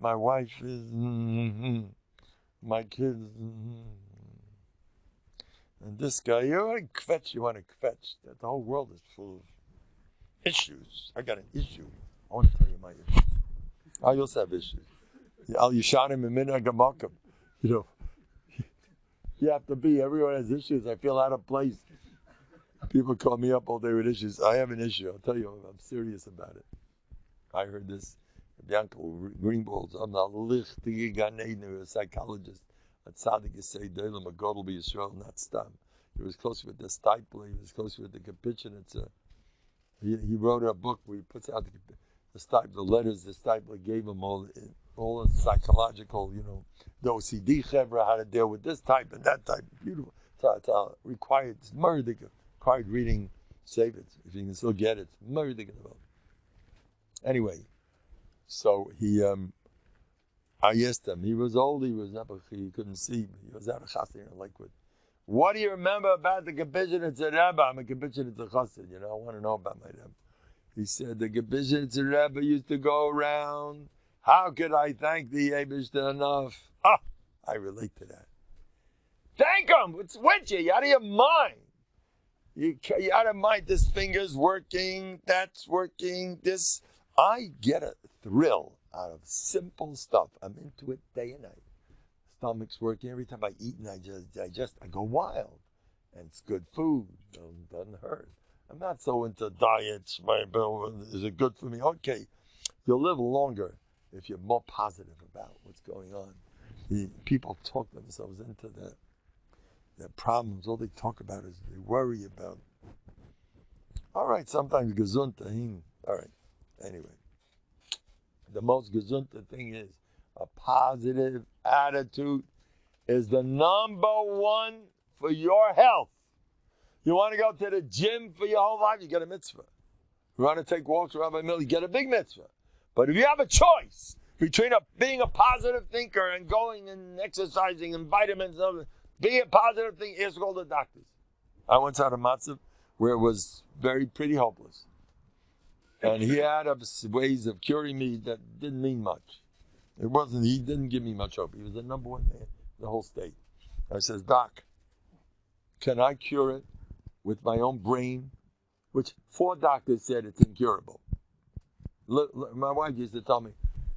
My wife is, my kids, and this guy, you want to kvetch. That the whole world is full of issues. I got an issue. I want to tell you my issue. I also have issues. Al Yishanim and Minna Gamakim. You know, you have to be, everyone has issues. I feel out of place. People call me up all day with issues. I have an issue. I'll tell you, I'm serious about it. I heard this. Bianca Greenwald's a psychologist. A tzaddik Yisei Delam, a God will be Yisrael, not Stam. He was close with the Stipler. He was close with the Kapitchenitzer. He wrote a book where he puts out the Stipler, the letters the Stipler gave him, all the psychological, the OCD chevra, how to deal with this type and that type. Beautiful. It's required. It's murder. Required reading. Save it if you can still get it. It's murder. Anyway, so I asked him. He was old. He couldn't see. He was out of chassid in Lakewood. What do you remember about the Gebizhenitzer Rebbe? I'm a Gebizhenitzer chassid. I want to know about my Rebbe. He said the Gebizhenitzer Rebbe used to go around. How could I thank the Eibishter enough? I relate to that. Thank him. What's with you? You're out of your mind. You're out of mind. This finger's working. That's working. This. I get a thrill out of simple stuff. I'm into it day and night. Stomach's working. Every time I eat and I go wild. And it's good food. Doesn't hurt. I'm not so into diets. Is it good for me? Okay. You'll live longer if you're more positive about what's going on. People talk themselves into their problems. All they talk about is they worry about. All right, sometimes gesundheit. All right. Anyway, the most gesundheit thing is a positive attitude is the number one for your health. You want to go to the gym for your whole life, you get a mitzvah. You want to take walks around by mill, you get a big mitzvah. But if you have a choice between being a positive thinker and going and exercising and vitamins, be a positive thing, ask all the doctors. I once had a matzav where it was very pretty hopeless. And he had ways of curing me that didn't mean much. He didn't give me much hope. He was the number one man in the whole state. I says, Doc, can I cure it with my own brain? Which 4 doctors said it's incurable. My wife used to tell me,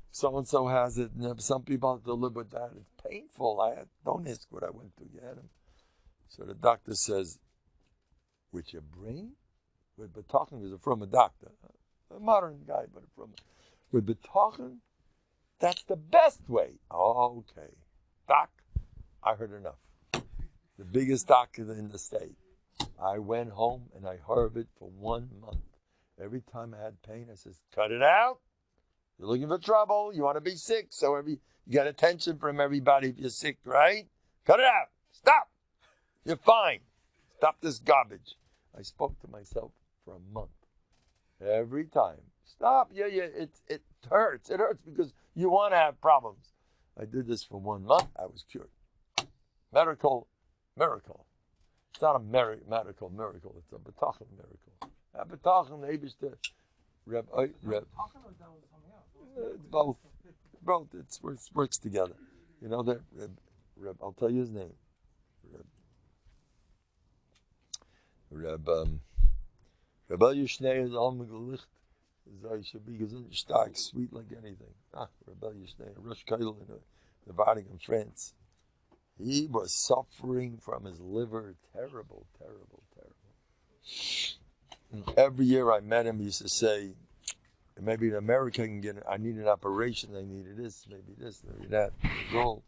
so-and-so has it, and some people have to live with that. It's painful. Don't ask what I went through. You had him. So the doctor says, with your brain? With Bטחון, was from a doctor. A modern guy, but with Bטחון, that's the best way. Oh, okay. Doc, I heard enough. The biggest doctor in the state. I went home and I heard it for 1 month. Every time I had pain, I says, cut it out. You're looking for trouble. You want to be sick. So you get attention from everybody if you're sick, right? Cut it out. Stop. You're fine. Stop this garbage. I spoke to myself for a month. Every time. Stop. Yeah. It hurts. It hurts because you want to have problems. I did this for 1 month. I was cured. Miracle. It's not a medical miracle. It's a Bטחון miracle. A Bטחון, the Eibishter, Reb. It's both. It works together. You know that Reb. I'll tell you his name. Reb Yishnei is all Megalicht. He should be stark, sweet like anything. Reb Yishnei, Rosh Kail in Novaning in France. He was suffering from his liver. Terrible. And every year I met him, he used to say, maybe in America I need an operation, I needed this, maybe that. Goal.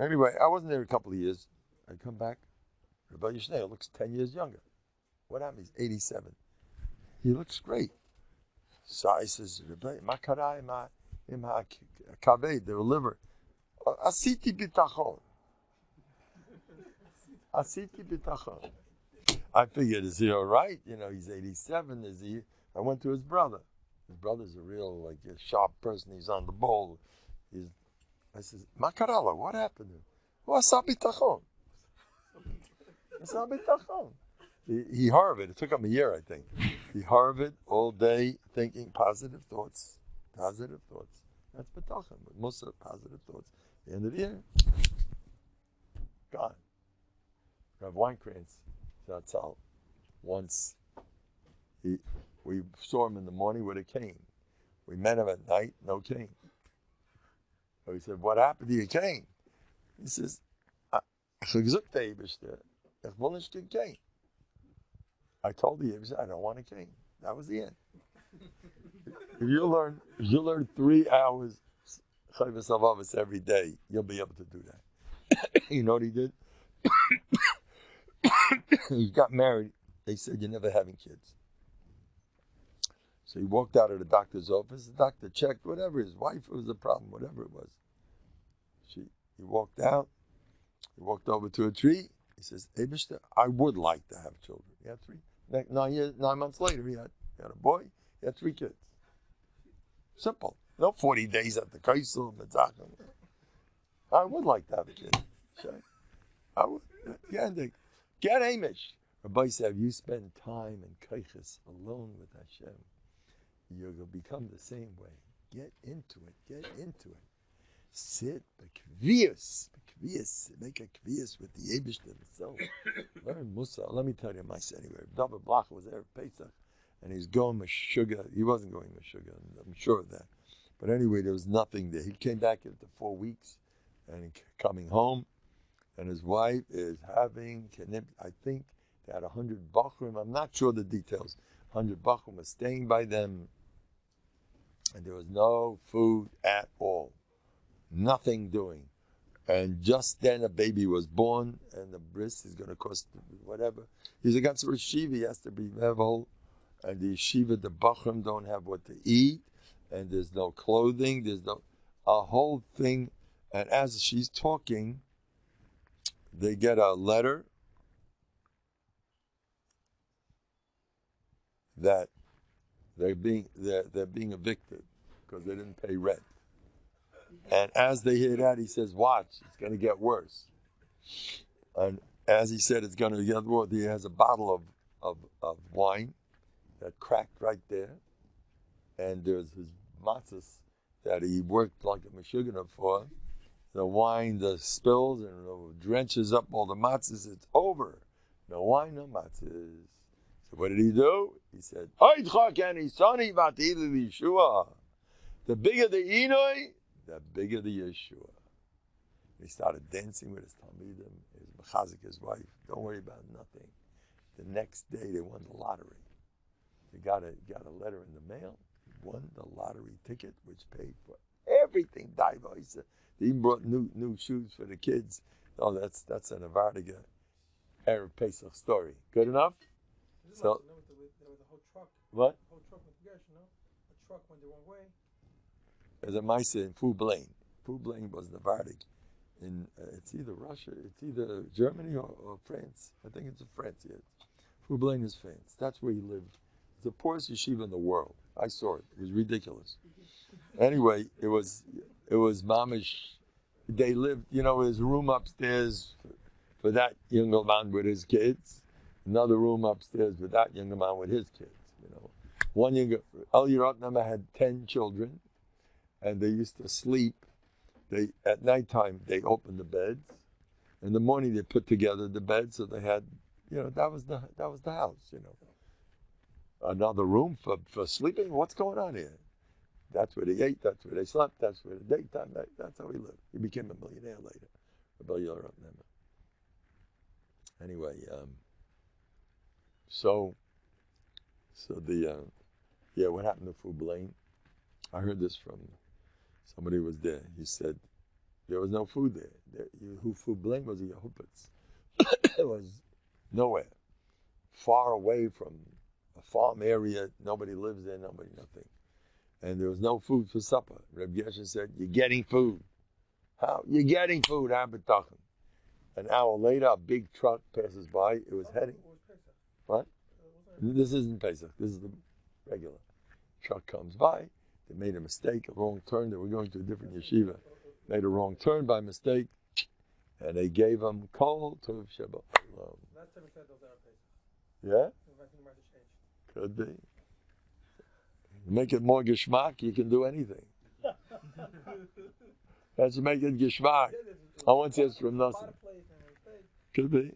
Anyway, I wasn't there a couple of years. I come back. Reb Yishnei looks 10 years younger. What happened? He's 87. He looks great. So I says, Ma karai ma kaved, the liver. Asiti b'tachon. I figured, is he all right? He's 87. I went to his brother. His brother's a real, like, a sharp person. He's on the ball. I says, Makarala, what happened to him? What's up, bטחון? What's up, bטחון? He Harvard. It took him a year, I think. He Harvard all day thinking positive thoughts. Positive thoughts. That's bטחון. But most of the positive thoughts. At the end of the year, gone. Rav Weinkrantz, that's all. Once we saw him in the morning with a cane. We met him at night, no cane. So he said, what happened to your cane? He says, ich gesagt der Eibishter, ich will nicht den cane. I told the Eibishter, I don't want a cane. That was the end. If you learn 3 hours Chayvus Avavas every day, you'll be able to do that. You know what he did? He got married. They said, you're never having kids. So he walked out of the doctor's office. The doctor checked whatever. His wife was the problem, whatever it was. He walked out. He walked over to a tree. He says, Eibishter, I would like to have children. He had 3. 9 months later, he had a boy. He had 3 kids. Simple. No 40 days at the Kaisel. I would like to have a kid. I would. Get Amish. Rabbi said, if you spend time in Kaiches alone with Hashem, you're going to become the same way. Get into it. Sit, bekvius, make a kvius with the Eibush himself. Learn Musa. Let me tell you my anyway. David Blach was there at Pesach, and he's going Meshuggah. He wasn't going Meshuggah, I'm sure of that. But anyway, there was nothing there. He came back after 4 weeks, and coming home, and his wife is having, I think they had 100 Bachrim. I'm not sure the details. 100 Bachrim were staying by them, and there was no food at all. Nothing doing. And just then a baby was born, and the bris is going to cost whatever. He's a ganzer yeshiva, he has to be level, and the yeshiva, the Bachrim don't have what to eat, and there's no clothing, a whole thing. And as she's talking, they get a letter that they're being evicted because they didn't pay rent. And as they hear that, he says, watch, it's going to get worse. And as he said, it's going to get worse. He has a bottle of wine that cracked right there. And there's his matzahs that he worked like a Meshuggah for. The wine, the spills, and drenches up all the matzahs. It's over. No wine, no matzahs. So what did he do? He said, the bigger the Inoi, the bigger the Yeshua. He started dancing with his Talmidim, his Mechazik, his wife. Don't worry about nothing. The next day, they won the lottery. They got a letter in the mail. He won the lottery ticket, which paid for everything. They even brought new shoes for the kids. Oh, that's a Novandiga Arab Pesach story. Good enough? So, there was a whole truck. What? A whole truck with gas, A truck went the wrong way. There's a Maisa in Fublain. Fublain was Novandic. It's either Russia, it's either Germany or France. I think it's France, yes. Fublain is France. That's where he lived. It's the poorest yeshiva in the world. I saw it. It was ridiculous. Anyway, it was mamish. They lived, his room upstairs for that younger man with his kids. Another room upstairs with that younger man with his kids. One younger, El Yerotnama had 10 children, and they used to sleep. At nighttime they opened the beds. In the morning they put together the beds, so they had, that was the house. Another room for sleeping. What's going on here? That's where they ate. That's where they slept. That's where the daytime. That's how he lived. He became a millionaire later. Anyway, so what happened to Fublain? I heard this from somebody who was there. He said there was no food there. Fublain was a Yehupitz. It was nowhere, far away from a farm area. Nobody lives there. Nothing. And there was no food for supper. Reb Gesher said, "You're getting food. How? You're getting food, bטחון." An hour later, a big truck passes by. It was heading. What? This isn't Pesach. This is the regular. Truck comes by. They made a mistake, a wrong turn. They were going to a different yeshiva. Made a wrong turn by mistake. And they gave him kol tov Shabbat. Last time we said those are Yeah? I think might have changed. Could be. Make it more geschmack, you can do anything. Let's make it geschmack. I want to say from nothing. Could be.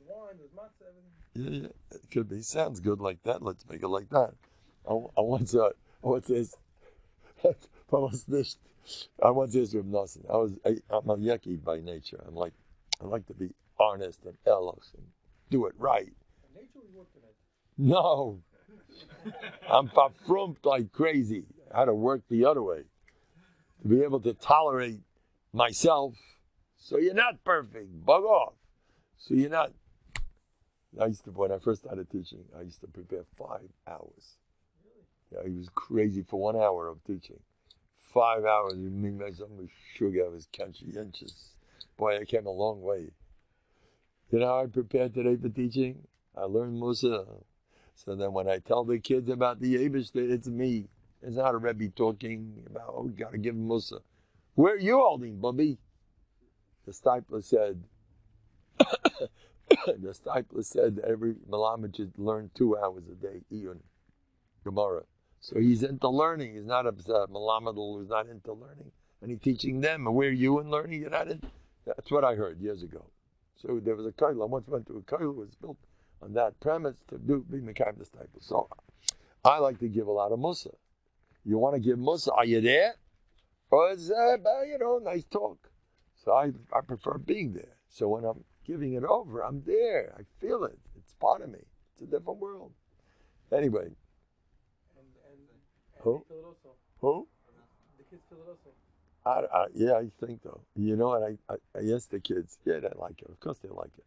Yeah, it could be. Sounds good like that. Let's make it like that. I want to say I want to say from nothing. I'm a yucky by nature. I like to be honest and ehrlich and do it right. Nature we worked in it. No. I'm verfrumpt like crazy. I had to work the other way. To be able to tolerate myself. So you're not perfect. Bug off. So you're not. When I first started teaching, I used to prepare 5 hours. Yeah, he was crazy for 1 hour of teaching. 5 hours, you mean myself with sugar, I was conscientious. Boy, I came a long way. You know how I prepared today for teaching? I learned Musa. So then when I tell the kids about the Yebish, it's me. It's not a Rebbe talking about, we got to give him Musa. Where are you holding, Bubby? The Stipler said, every Malamed should learn 2 hours a day, Iyun, Gemara. So he's into learning. He's not a Malamed who's not into learning. And he's teaching them. And where are you in learning? You're not in. That's what I heard years ago. So there was a koil. I once went to a koil who was built on that premise to be Mekayim the Stipler. So I like to give a lot of Musa. You want to give Musa? Are you there? Or is nice talk. So I prefer being there. So when I'm giving it over, I'm there. I feel it. It's part of me. It's a different world. Anyway. And Who? they feel it also. Who? The kids feel it also. Yeah, I think so. You know what? I asked the kids. Yeah, they like it. Of course they like it.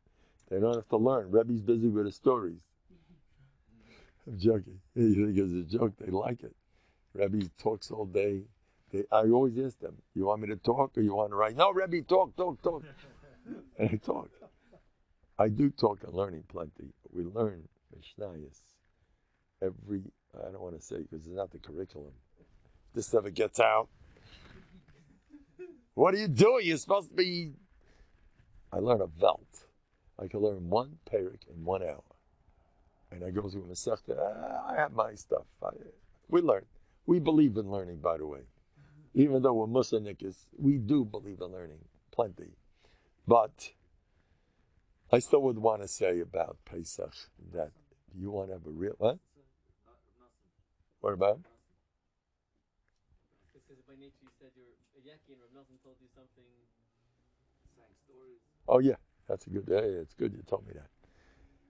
They don't have to learn. Rebbe's busy with his stories. I'm joking. You think it's a joke? They like it. Rebbe talks all day. I always ask them, you want me to talk or you want to write? No, Rebbe, talk. And I talk. I do talk on learning plenty. We learn Mishnayos every, I don't want to say because it's not the curriculum. This never gets out. What are you doing? You're supposed to be... I learn a velt. I can learn 1 parak in 1 hour. And I go through a Masechta. I have my stuff. We learn. We believe in learning, by the way. Even though we're Muslims, we do believe in learning plenty. But I still would want to say about Pesach that you want to have a real... What? What about? Because by nature you said you're a yaki and Rav Nelson told you something, sang stories. Oh yeah, that's a good... Hey, it's good you told me that.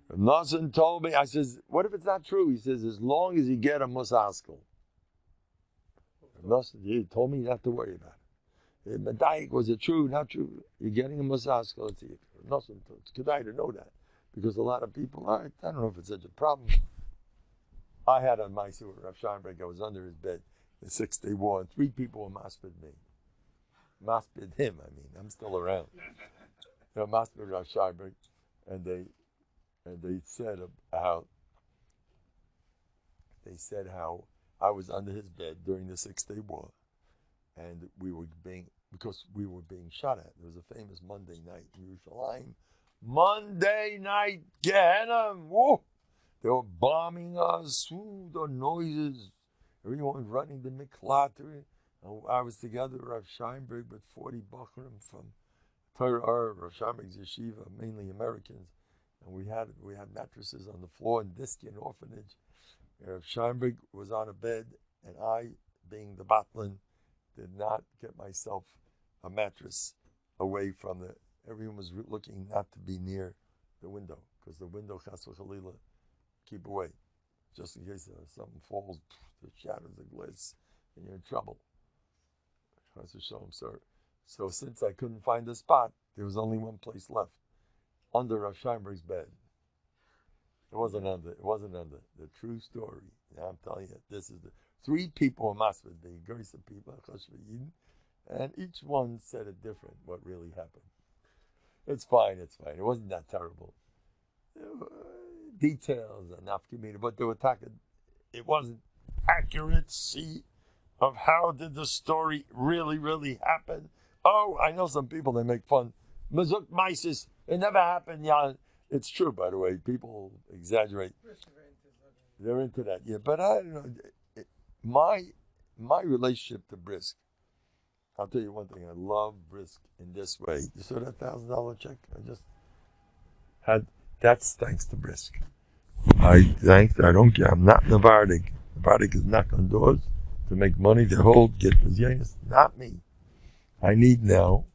Rav Nelson told me, I says, what if it's not true? He says, as long as you get a musaskel. Rav Nelson, he told me not to worry about it. Medayik, was it true, not true? You're getting a musaskel. It's Nelson. It's good to know that. Because a lot of people, I don't know if it's such a problem. I had on my sewer, Rav Scheinberg, I was under his bed, the 6-day war, and 3 people were maspid me. Maspid him, I'm still around. Maspid Rav Scheinberg, and they said how I was under his bed during the 6-day war, and because we were being shot at. There was a famous Monday night in Yerushalayim. Monday night, Gehenna, whoa! They were bombing us, the noises, everyone running the miklat. I was together with Rav Scheinberg with 40 Bachrim from Torah, Rav Scheinberg's yeshiva, mainly Americans. And we had mattresses on the floor in Diskin orphanage. Rav Scheinberg was on a bed, and I, being the batlin, did not get myself a mattress away from everyone was looking not to be near the window, because the window, chas v'chalila, keep away. Just in case something falls, it shatters the glass, and you're in trouble. Chas v'shalom, sir. So since I couldn't find a spot, there was only one place left. Under Rav Scheinberg's bed. It wasn't under. The true story. Now I'm telling you, this is the 3 people in Masfid, the Gersa people, and each one said it different, what really happened. It's fine. It wasn't that terrible. Details and nafkamina, but they were talking. It wasn't accuracy of how did the story really happen. Oh, I know some people, they make fun. Mazuk Mises, it never happened. Yeah, it's true, by the way. People exaggerate. They're into that. Yeah, but I don't know. My relationship to Brisk, I'll tell you one thing. I love Brisk in this way. You saw that $1,000 check I just had? That's thanks to Brisk. I don't care. I'm not Novandik. Novandik is knocking on doors to make money, to hold, get Mizyanis. Not me. I need now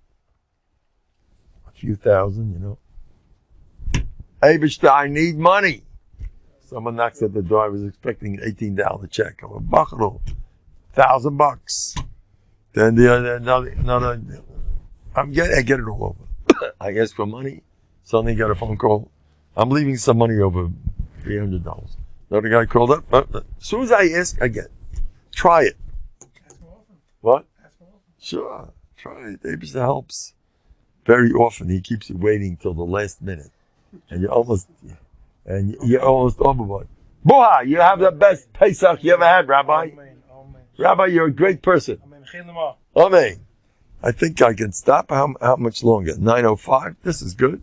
a few thousand, Eibishter, I need money. Someone knocks at the door. I was expecting an $18 check. I'm a bachelor, $1,000. Then another. I get it all over. I ask for money. Suddenly got a phone call. I'm leaving some money over, $300. Another guy called up. As soon as I ask, I get it. Try it. Ask more often. What? Ask more often. Sure. Try it. It helps. Very often he keeps you waiting till the last minute, and you're almost overboard. Buha, you have the best Pesach you ever had, Rabbi. Amen. Rabbi, you're a great person. Amen. Amen. I think I can stop. How much longer? 9:05. This is good.